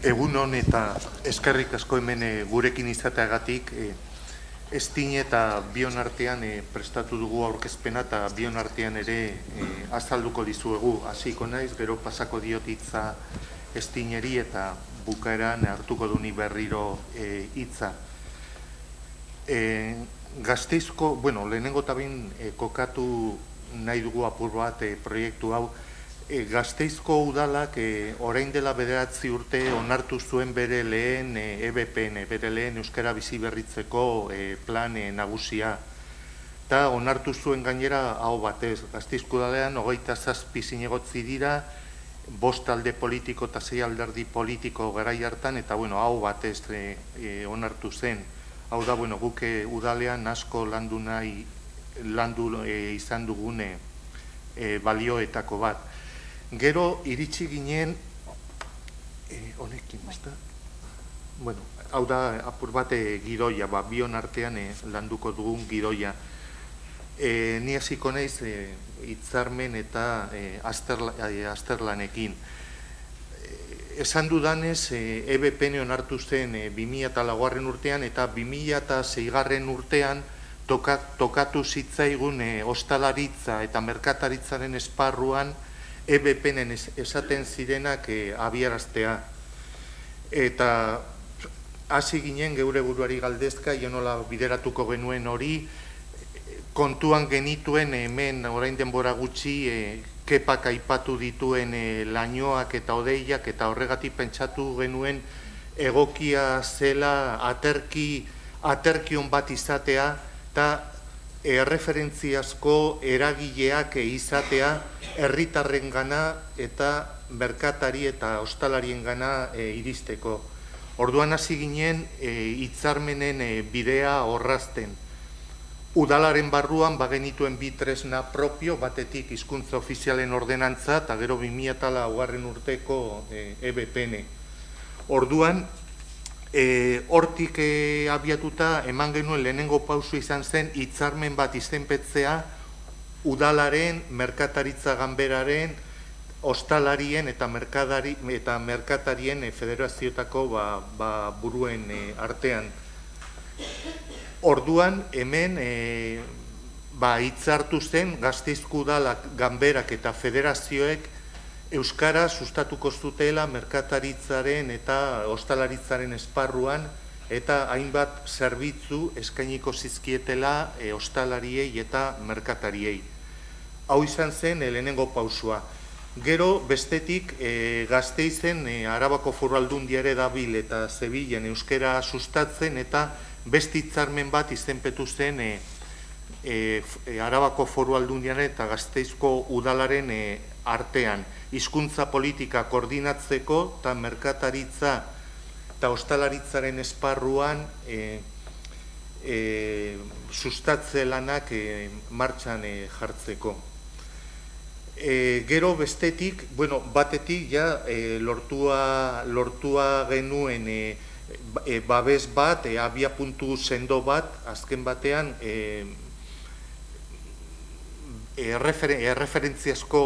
Egun hon eta eskerrik asko hemen gurekin izateagatik Estine eta bion artean prestatu dugu aurkezpena eta bion artean ere azalduko dizuegu. Hasiko naiz, gero pasako diot hitza Estineri eta bukaeran hartuko duni berriro hitza. Gasteizko, lehenengo eta behin kokatu nahi dugu apur bat proiektu hau. Gasteizko udalak orain dela 9 urte onartu zuen bere lehen EBPN, bere lehen Euskara bizi berritzeko plan nagusia. Eta onartu zuen gainera hau batez, Gasteizko udalean 27 zinegotzi dira, 5 talde politiko eta 6 alderdi politiko garai hartan, eta hau batez onartu zen. Hau da, guk udalean asko landu izan dugune balioetako bat. Gero iritsi ginen, honekin, ezta? Hau da apur bat gidoia, bion artean landuko dugun gidoia. Ni hasiko naiz hitzarmen eta azterlanekin. Esan dudanez, EBPN onartu zen 2004 urtean eta 2006 urtean tokatu zitzaigun ostalaritza eta merkataritzaren esparruan EBPN esaten zirenak abiaraztea. Eta hasi ginen geure buruari galdezka, nola bideratuko genuen hori, kontuan genituen hemen orain denbora gutxi kepak aipatu dituen lainoak eta odeiak, eta horregatik pentsatu genuen egokia zela aterkion bat izatea, eta erreferentziazko eragileak izatea herritarren gana eta merkatari eta ostalarien gana iristeko. Orduan hasi ginen hitzarmenen bidea orrazten. Udalaren barruan bagenituen bi tresna propio, batetik hizkuntza ofizialen ordenantza eta gero 2004 urteko EBPN. Orduan, hortik abiatuta eman genuen lehenengo pausu izan zen hitzarmen bat izenpetzea udalaren, merkataritza ganberaren, ostalarien eta merkatarien federazioetako buruen artean. Orduan hemen hitzartu zen Gasteizko udalak, ganberak eta federazioek Euskara sustatuko zutela merkataritzaren eta ostalaritzaren esparruan eta hainbat zerbitzu eskainiko zizkietela ostalariei eta merkatariei. Hau izan zen lehenengo pausua. Gero bestetik Gasteizen Arabako Foru Aldundia dabil eta Zebilen euskara sustatzen eta beste hitzarmen bat izenpetu zen Arabako Foru Aldundiaren eta Gasteizko udalaren artean. Hizkuntza politika koordinatzeko eta merkataritza eta ostalaritzaren esparruan sustatze lanak martxan jartzeko. Gero bestetik, batetik lortua genuen babes bat, abiapuntu sendo bat, azken batean erreferentziazko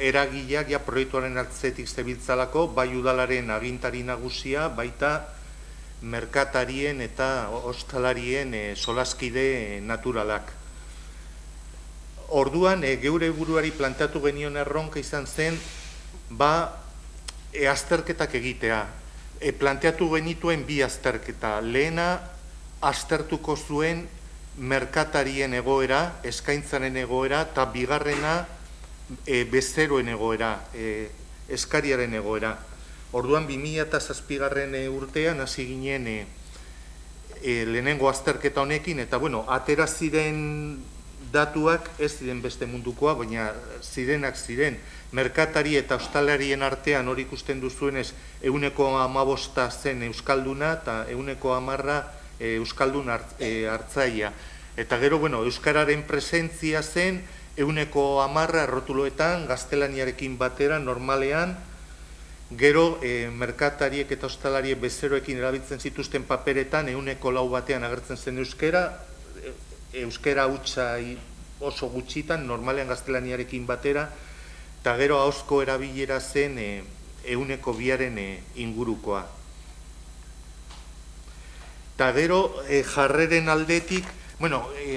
eragileak proiektuaren atzetik zebiltzalako, bai udalaren agintari nagusia, baita merkatarien eta ostalarien solaskide naturalak. Orduan, geure buruari planteatu genion erronka izan zen, azterketak egitea. Planteatu genituen bi azterketa. Lehena, aztertuko zuen merkatarien egoera, eskaintzaren egoera, eta bigarrena bezeroen egoera, eskariaren egoera. Orduan 2007 urtean hasi ginen lehenengo azterketa honekin, eta atera ziren datuak ez ziren beste mundukoa, baina zirenak ziren. Merkatari eta ostalarien artean hori ikusten duzuenez 15% zen euskalduna eta 10% euskaldun hartzaia. Eta gero, euskararen presentzia zen 10% errotuloetan, gaztelaniarekin batera, normalean. Gero, merkatariek eta ostalariek bezeroekin erabiltzen zituzten paperetan 4% batean agertzen zen euskara hutsa oso gutxitan, normalean gaztelaniarekin batera, eta gero ahozko erabilera zen 2% ingurukoa. Eta gero jarreren aldetik,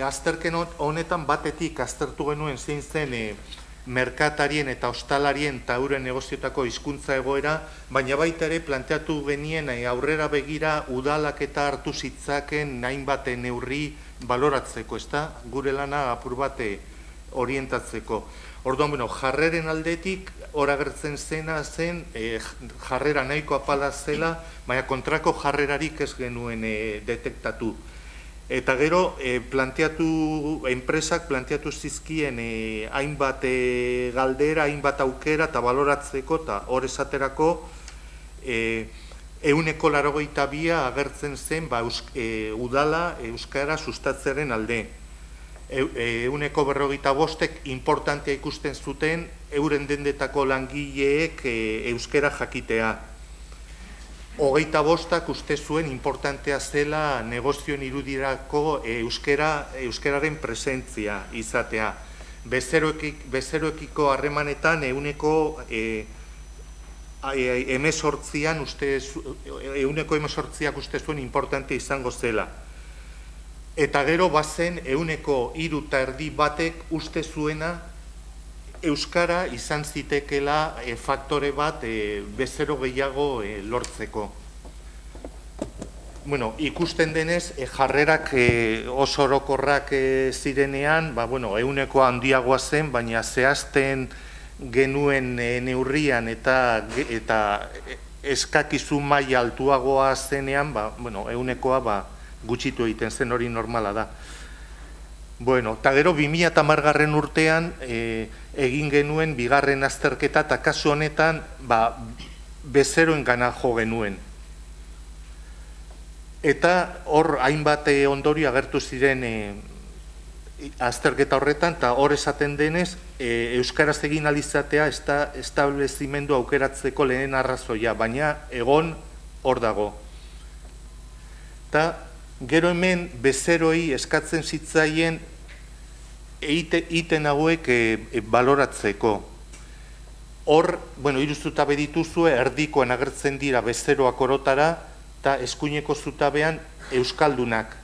azterken honetan batetik aztertu genuen zein zen merkatarien eta ostalarien eta euren negoziotako hizkuntza egoera, baina baita ere planteatu genien aurrera begira udalak eta hartu zitzaken hainbat neurri baloratzeko, ezta? Gure lana apur bat orientatzeko. Orduan, jarreren aldetik, hor agertzen zena zen, jarrera nahiko apala zela, baina kontrako jarrerarik ez genuen detektatu. Eta gero, enpresak planteatu zizkien hainbat galdera, hainbat aukera eta baloratzeko, eta hor esaterako, 82 agertzen zen udala euskara sustatzearen alde. 145 importantea ikusten zuten euren dendetako langileek euskara jakitea. 25 uste zuen importantea zela negozioen irudirako euskararen presentzia izatea. Bezeroekiko harremanetan 18ak uste zuen importantea izango zela. Eta gero bazen 3% batek uste zuena euskara izan zitekela faktore bat bezero gehiago lortzeko. Ikusten denez, jarrerak oso orokorrak zirenean, 1% handiagoa zen, baina zehazten genuen neurrian eta eskakizun maila altuagoa zenean, 1%koa gutxitu egiten zen, hori normala da. Eta gero 2010 urtean egin genuen bigarren azterketa eta kasu honetan bezeroen gana jo genuen. Eta hor hainbat ondorio agertu ziren azterketa horretan, eta hor esaten denez, euskaraz egin alizatea establezimendu aukeratzeko lehen arrazoia, baina egon hor dago. Eta gero hemen bezeroi eskatzen zitzaien egiten hauek baloratzeko. Hor, hiru zutabe dituzue, erdikoan agertzen dira bezeroak orotara eta eskuineko zutabean euskaldunak.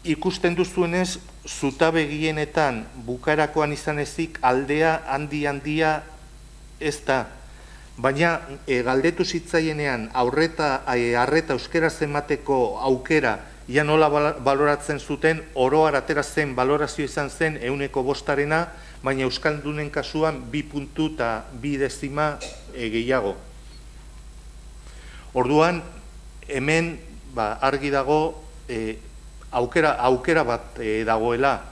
Ikusten duzuenez, zutabe gehienetan bukarakoan izan ezik aldea handia ez da. Baina galdetu zitzaienean arreta euskaraz emateko aukera ia nola baloratzen zuten, oroar atera zen balorazio izan zen 5%, baina euskaldunen kasuan 2,2 gehiago. Orduan, hemen argi dago aukera bat dagoela.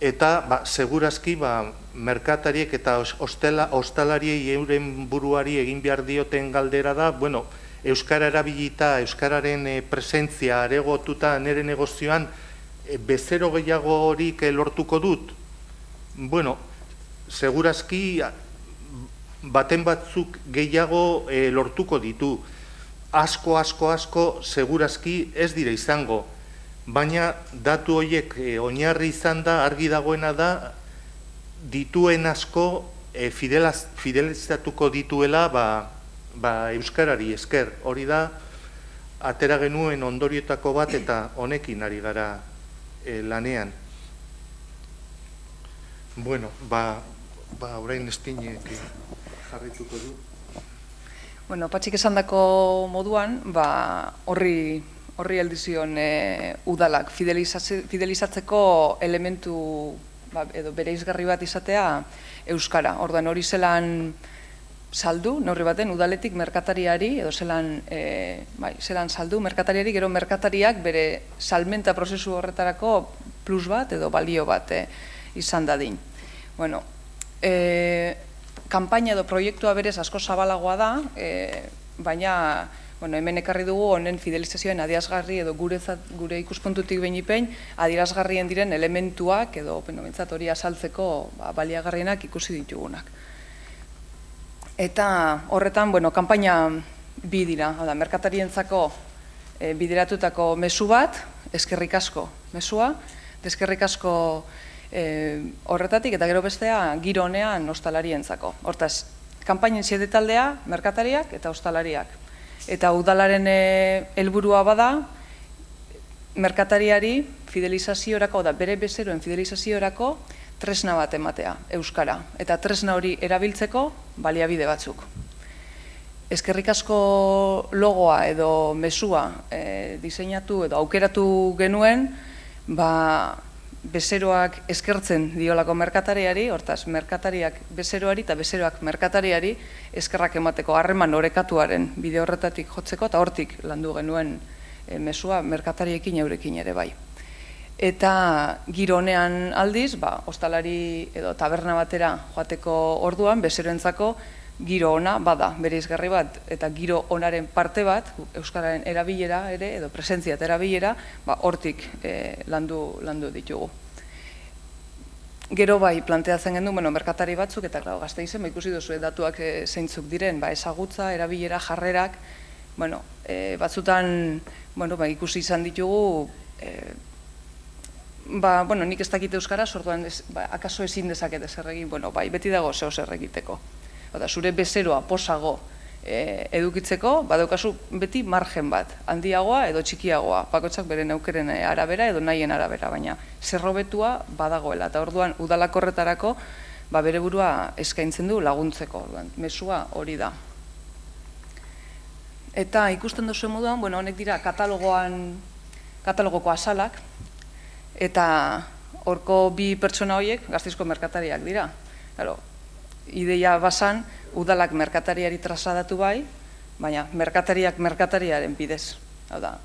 Eta, segurazki, merkatariek eta ostalariei euren buruari egin behar dioten galdera da, euskara erabilita, euskararen presentzia aregotuta nire negozioan, bezero gehiago horik lortuko dut? Segurazki, baten batzuk gehiago lortuko ditu. Asko, segurazki ez dira izango. Baina datu horiek oinarri izan da, argi dagoena da, dituen asko fidelizatuko dituela euskarari esker. Hori da, atera genuen ondorioetako bat eta honekin ari gara lanean. Orain estinek jarrituko du. Patxik esandako moduan, horri heldizion udalak fidelizatzeko elementu edo bereizgarri bat izatea euskara. Orduan hori zelan saldu, neurri baten, udaletik merkatariari, edo zelan saldu merkatariari, gero merkatariak bere salmenta prozesu horretarako plus bat edo balio bat izan dadin. Kampaina edo proiektua berez asko zabalagoa da, baina hemen ekarri dugu honen fidelizazioen adierazgarri edo gure ikuspuntutik behin adierazgarrien diren elementuak edo hori azaltzeko baliagarrienak ikusi ditugunak. Eta horretan, kampaina bi dira, merkatarientzako bideratutako mezu bat, eskerrik asko mezua, eskerrik asko horretatik, eta gero bestea giro honean ostalarientzako. Hortaz, kanpainen xedetaldea, merkatariak eta ostalariak. Eta udalaren helburua bada, merkatariari fidelizaziorako, da bere bezeroen fidelizaziorako tresna bat ematea, euskara. Eta tresna hori erabiltzeko baliabide batzuk. Eskerrik asko logoa edo mesua diseinatu edo aukeratu genuen, bezeroak eskertzen diolako merkatariari, hortaz, merkatariak bezeroari eta bezeroak merkatariari eskerrak emateko harreman orekatuaren bide horretatik jotzeko, eta hortik landu genuen mesua merkatariekin eurekin ere bai. Eta giro honean aldiz, ostalari edo taberna batera joateko orduan, bezeroentzako giro ona bada, bereizgarri bat, eta giro onaren parte bat, euskararen erabilera ere, edo presentzia eta erabilera, hortik landu ditugu. Gero bai, planteatzen gendu, merkatari batzuk, eta Gasteizen, ikusi duzu datuak zeintzuk diren, ezagutza, erabilera, jarrerak, batzutan ikusi izan ditugu, nik ez dakit euskara, sortuan akaso ezin dezaket ezer egin, beti dago zeo zer egiteko. Zure bezeroa posago edukitzeko, badaukazu beti margen bat, handiagoa edo txikiagoa, bakoitzak beren aukeren arabera edo nahien arabera, baina zerrobetua badagoela, eta orduan udalak horretarako bere burua eskaintzen du laguntzeko, mesua hori da. Eta ikusten duzu moduan, honek dira katalogoko azalak, eta horko bi pertsona horiek Gasteizko merkatariak dira. Ideia basan, udalak merkatariari trasadatu bai, baina merkatariak merkatariaren bidez.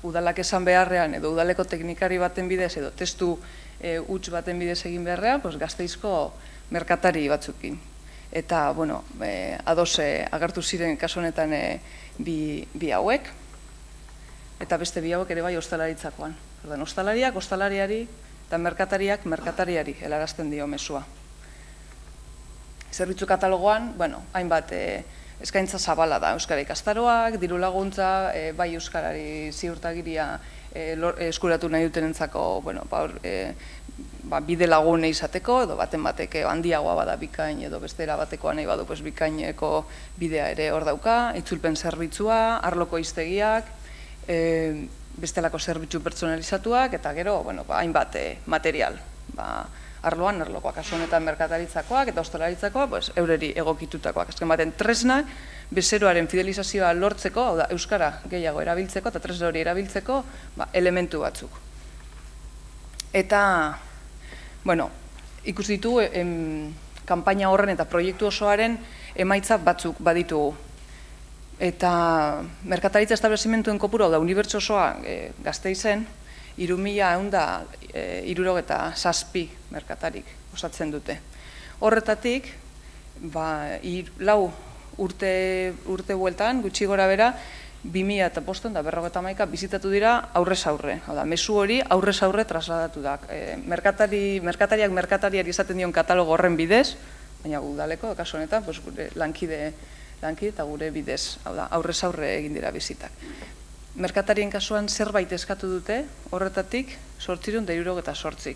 Udalak esan beharrean edo udaleko teknikari baten bidez edo testu huts baten bidez egin beharrean, Gasteizko merkatari batzukin. Eta, ados agertu ziren kasu honetan bi hauek, eta beste bi hauek ere bai ostalaritzakoan. Ostalariak, ostalariari, eta merkatariak, merkatariari helarazten dio mesua. Zerbitzu katalogoan, hainbat eskaintza zabala da, euskara ikastaroak, diru laguntza, bai euskarari ziurtagiria eskuratu nahi dutenentzako, bide lagune izateko, edo baten bateke handiagoa bada bikain, edo bestera batekoa nahi badu bikaineko bidea ere hor dauka, itzulpen zerbitzua, arloko hiztegiak, bestelako zerbitzu pertsonalizatuak, eta gero, hainbat material, arloan, arlokoak, kasu honetan merkataritzakoak eta ostalaritzakoak, eureri egokitutakoak. Azken baten, tresnak bezeroaren fidelizazioa lortzeko, hau da, euskara gehiago erabiltzeko, eta tresna hori erabiltzeko, elementu batzuk. Eta, ikusi ditugu, kanpaina horren eta proiektu osoaren emaitzak batzuk baditugu. Eta merkataritza establezimentuen kopuru, hau da, unibertso osoa Gasteizen, 3.667 merkatarik osatzen dute. Horretatik, 4 urte bueltan, gutxi gora bera, 2.551 bizitatu dira aurrez aurre. Mezu hori aurrez aurre trasladatu da. Merkatariak merkatariari izaten dion katalogo horren bidez, baina udaleko, kasu honetan, lankide eta gure bidez, aurrez aurre egin dira bizitak. Merkatarien kasuan zerbait eskatu dute, horretatik 868.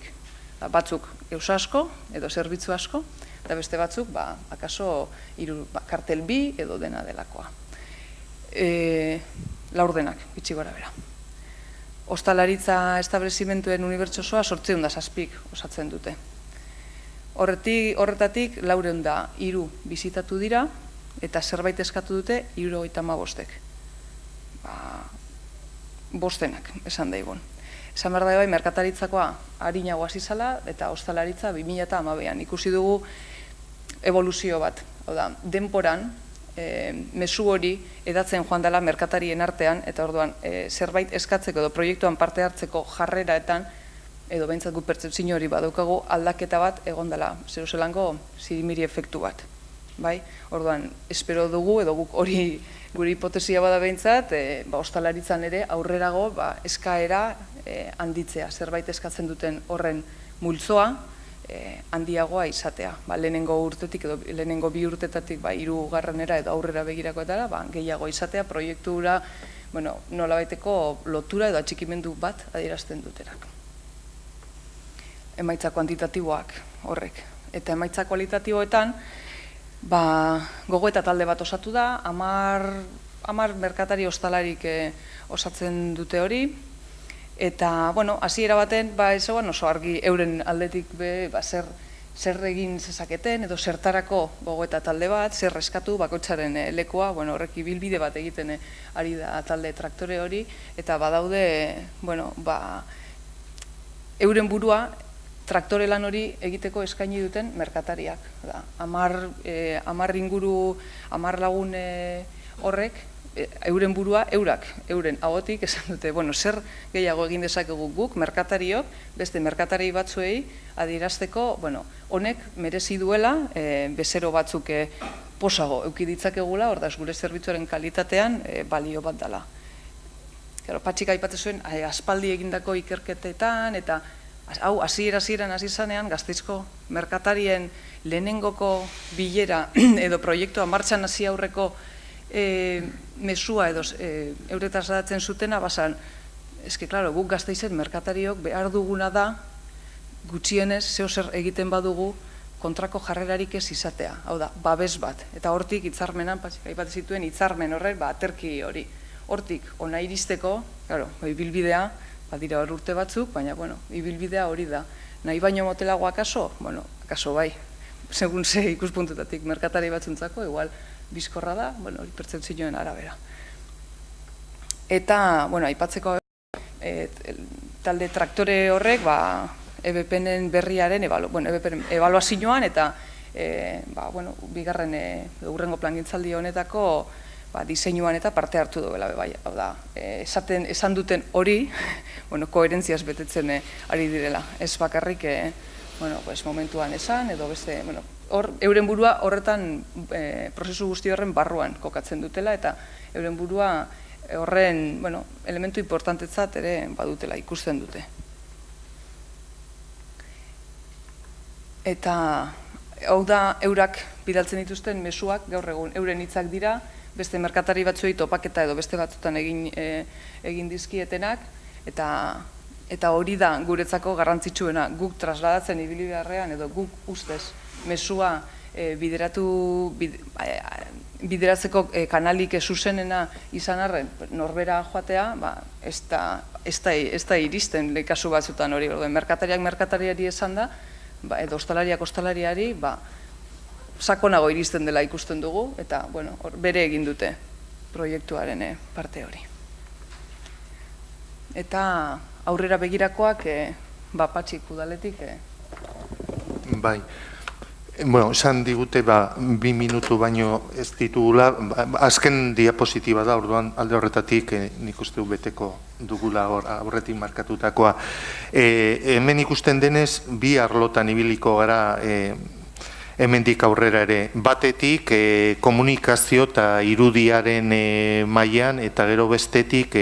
Batzuk eusasko edo zerbitzu asko, eta beste batzuk, akaso kartel bi edo dena delakoa. Laurdenak, bitxi gora bera. Ostalaritza establezimentuen unibertso osoa 807 osatzen dute. Horretatik 403 bizitatu dira, eta zerbait eskatu dute 75. Bostenak, esan daigun. Esan behar da bai, merkataritzakoa harinago hasi zela, eta ostalaritza 2012an. Ikusi dugu evoluzio bat. Denporan, mezu hori edatzen joan dela merkatarien artean, eta orduan zerbait eskatzeko edo proiektuan parte hartzeko jarreraetan, edo behintzat gu pertzepzio hori badaukagu aldaketa bat egon dela, zero zelango zirimiri efektu bat. Orduan, espero dugu, edo guk hori gure hipotesia bada behintzat, ostalaritzan ere aurrerago eskaera handitzea, zerbait eskatzen duten horren multzoa handiagoa izatea. Lehenengo urtetik edo lehenengo 2 urtetatik 3. edo aurrera begirakoetara gehiago izatea proiektura nolabaiteko lotura edo atxikimendu bat adierazten dutenak. Emaitza kuantitatiboak horrek. Eta emaitza kualitatiboetan Gogoeta talde bat osatu da, 10 merkatari ostalarik osatzen dute hori, eta, hasiera baten, oso argi euren aldetik zer egin zezaketen, edo zertarako gogoeta talde bat, zer eskatu bakoitzaren lekua, horrek ibilbide bat egiten ari da talde traktore hori, eta badaude, euren burua, traktore lan hori egiteko eskaini duten merkatariak. 10 inguru, 10 lagun horrek, euren burua, euren ahotik esan dute, zer gehiago egin dezakegu guk, merkatariok, beste merkatari batzuei adierazteko, honek merezi duela, bezero batzuk posago eukiditzakegula, ordaz gure zerbitzuaren kalitatean balio bat dela. Patxik aipatzen zuen, aspaldi egindako ikerketetan, eta hau, hasieran hasi zanean, Gasteizko merkatarien lehenengoko bilera edo proiektua martxan hasi aurreko mesua edo euretaz datzen zutena, guk Gasteizen merkatariok behar duguna da, gutxienez, zer egiten badugu, kontrako jarrerarik ez izatea, hau da, babes bat. Eta hortik hitzarmenan, aipatzen zituen hitzarmen horrek, aterki hori. Hortik, ona iristeko, ibilbidea, badira hor urte batzuk, baina, ibilbidea hori da. Nahi baino motelagoa akaso? Akaso bai. Segun ze ikuspuntutatik merkatari batzuntzako, igual, bizkorra da, hori pertzepzioen arabera. Eta, aipatzeko talde traktore horrek, EBPN berriaren ebaluazioan eta bigarren hurrengo plangintzaldi honetako diseinuan eta parte hartu duela. Esan duten hori, koherentziaz betetzen ari direla. Ez bakarrik momentuan esan, edo beste, euren burua horretan prozesu guzti horren barruan kokatzen dutela, eta euren burua horren elementu importantetzat ere badutela ikusten dute. Eta hau da eurak bidaltzen dituzten mezuak gaur egun euren hitzak dira, beste merkatari batzuei topaketa edo beste batzutan egin dizkietenak, eta hori da guretzako garrantzitsuena, guk trasladatzen ibili beharrean edo guk ustez mesua bideratzeko kanalik zuzenena izan arren norbera joatea, ez da iristen kasu batzutan hori, merkatariak merkatariari esan da, edo ostalariak ostalariari, sakonago iristen dela ikusten dugu, eta bere egin dute proiektuaren parte hori. Eta aurrera begirakoak, Patxik udaletik. Bai. Esan digute 2 minutu baino ez ditugula, azken diapositiba da, orduan alde horretatik nik uste beteko dugula aurretik markatutakoa. Hemen ikusten denez, 2 arlotan ibiliko gara hemendik aurrera ere. Batetik komunikazio eta irudiaren mailan, eta gero bestetik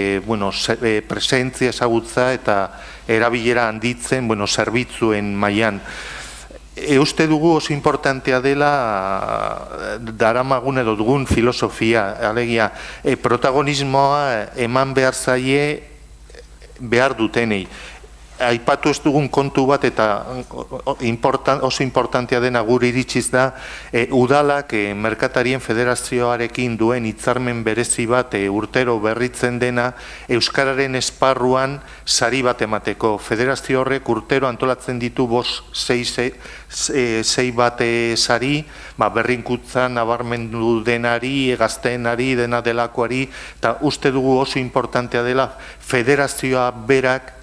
presentzia ezagutza eta erabilera handitzen zerbitzuen mailan. Uste dugu oso importantea dela daramagun edo dugun filosofia, alegia, protagonismoa eman behar zaie behar dutenei. Aipatu ez dugun kontu bat eta oso importantea dena gure iritsiz da, udalak merkatarien federazioarekin duen hitzarmen berezi bat urtero berritzen dena euskararen esparruan sari bat emateko. Federazio horrek urtero antolatzen ditu 6 bat sari, berrinkutzan nabarmendu denari, gazteenari, dena delakoari, eta uste dugu oso importantea dela federazioa berak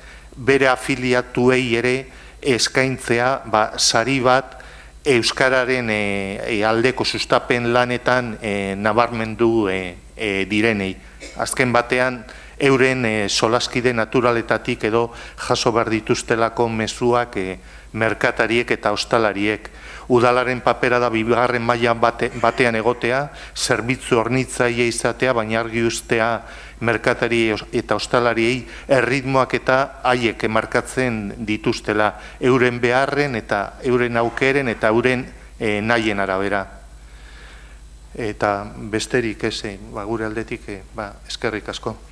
bere afiliatuei ere eskaintzea sari bat euskararen aldeko sustapen lanetan nabarmendu direnei. Azken batean euren solaskide naturaletatik edo jaso behar dituztelako mezuak merkatariek eta ostalariek. Udalaren papera da bigarren mailan batean egotea, zerbitzu hornitzaile izatea, baina argi ustea merkatari eta ostalariei erritmoak eta haiek markatzen dituztela euren beharren eta euren aukeren eta euren nahien arabera. Eta besterik ez, gure aldetik eskerrik asko.